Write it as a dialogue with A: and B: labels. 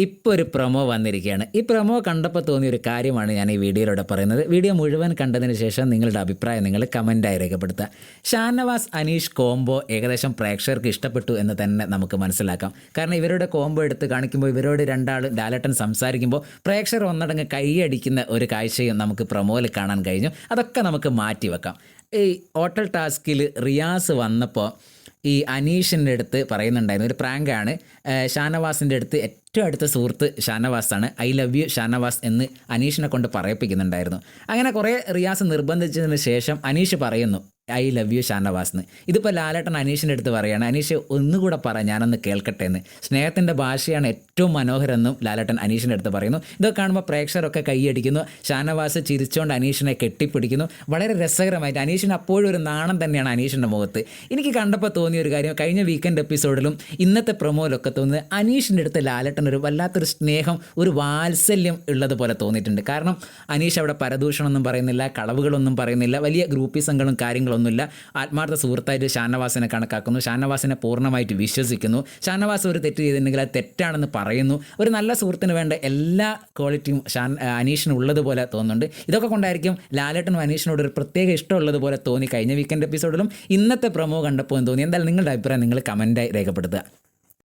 A: ഇപ്പോൾ ഒരു പ്രൊമോ വന്നിരിക്കുകയാണ്. ഈ പ്രൊമോ കണ്ടപ്പോൾ തോന്നിയ ഒരു കാര്യമാണ് ഞാൻ ഈ വീഡിയോയിലൂടെ പറയുന്നത്. വീഡിയോ മുഴുവൻ കണ്ടതിന് ശേഷം നിങ്ങളുടെ അഭിപ്രായം നിങ്ങൾ കമൻറ്റായി രേഖപ്പെടുത്തുക. ഷാനവാസ് അനീഷ് കോംബോ ഏകദേശം പ്രേക്ഷകർക്ക് ഇഷ്ടപ്പെട്ടു എന്ന് തന്നെ നമുക്ക് മനസ്സിലാക്കാം. കാരണം ഇവരുടെ കോംബോ എടുത്ത് കാണിക്കുമ്പോൾ ഇവരോട് രണ്ടാളും ലാലേട്ടൻ സംസാരിക്കുമ്പോൾ പ്രേക്ഷകർ ഒന്നടങ്ങ് കൈയടിക്കുന്ന ഒരു കാഴ്ചയും നമുക്ക് പ്രൊമോയിൽ കാണാൻ കഴിഞ്ഞു. അതൊക്കെ നമുക്ക് മാറ്റി വെക്കാം. ഈ ഹോട്ടൽ ടാസ്കിൽ റിയാസ് വന്നപ്പോൾ ഈ അനീഷിൻ്റെ അടുത്ത് പറയുന്നുണ്ടായിരുന്നു, ഒരു പ്രാങ്കാണ്. ഷാനവാസിൻ്റെ അടുത്ത് ഏറ്റവും അടുത്ത സുഹൃത്ത് ഷാനവാസാണ്, ഐ ലവ് യു ഷാനവാസ് എന്ന് അനീഷിനെ കൊണ്ട് പറയിപ്പിക്കുന്നുണ്ടായിരുന്നു. അങ്ങനെ കുറേ റിയാസ് നിർബന്ധിച്ചതിന് ശേഷം അനീഷ് പറയുന്നു ഐ ലവ് യു ഷാനവാസ് എന്ന്. ഇതിപ്പോൾ ലാലേട്ടൻ അനീഷിൻ്റെ അടുത്ത് പറയുകയാണ്, അനീഷ് ഒന്നുകൂടെ പറ, ഞാനൊന്ന് കേൾക്കട്ടെ എന്ന്. സ്നേഹത്തിൻ്റെ ഭാഷയാണ് ഏറ്റവും മനോഹരമെന്നും ലാലേട്ടൻ അനീഷിൻ്റെ അടുത്ത് പറയുന്നു. ഇതൊക്കെ കാണുമ്പോൾ പ്രേക്ഷകരൊക്കെ കൈയടിക്കുന്നു. ഷാനവാസ് ചിരിച്ചുകൊണ്ട് അനീഷിനെ കെട്ടിപ്പിടിക്കുന്നു. വളരെ രസകരമായിട്ട് അനീഷിന് അപ്പോഴും ഒരു നാണം തന്നെയാണ് അനീഷിൻ്റെ മുഖത്ത്. എനിക്ക് കണ്ടപ്പോൾ തോന്നിയ ഒരു കാര്യം, കഴിഞ്ഞ വീക്കെൻഡ് എപ്പിസോഡിലും ഇന്നത്തെ പ്രൊമോയിലൊക്കെ തോന്നുന്നത് അനീഷിൻ്റെ അടുത്ത് ലാലേട്ടൻ ഒരു വല്ലാത്തൊരു സ്നേഹം, ഒരു വാത്സല്യം ഉള്ളതുപോലെ തോന്നിയിട്ടുണ്ട്. കാരണം അനീഷ് അവിടെ പരദൂഷണമൊന്നും പറയുന്നില്ല, കളവുകളൊന്നും പറയുന്നില്ല, വലിയ ഗ്രൂപ്പിസങ്ങളും കാര്യങ്ങളൊന്നുമില്ല. ആത്മാർത്ഥ സുഹൃത്തായിട്ട് ഷാനവാസിനെ കണക്കാക്കുന്നു, ഷാനവാസിനെ പൂർണ്ണമായിട്ട് വിശ്വസിക്കുന്നു. ഷാനവാസ് ഒരു തെറ്റ് ചെയ്തിട്ടുണ്ടെങ്കിൽ അത് തെറ്റാണെന്ന് പറയുന്നു. ഒരു നല്ല സുഹൃത്തിന് വേണ്ട എല്ലാ ക്വാളിറ്റിയും അനീഷിന് ഉള്ളതുപോലെ തോന്നുന്നുണ്ട്. ഇതൊക്കെ കൊണ്ടായിരിക്കും ലാലേട്ടനും അനീഷിനോട് ഒരു പ്രത്യേക ഇഷ്ടമുള്ളതുപോലെ തോന്നി കഴിഞ്ഞ വീക്കെൻഡ് എപ്പിസോഡിലും. ഇന്നത്തെ പ്രൊമോ കണ്ടപ്പോൾ തോന്നി. എന്തായാലും നിങ്ങളുടെ അഭിപ്രായം നിങ്ങൾ കമൻറ്റായി രേഖപ്പെടുത്തുക.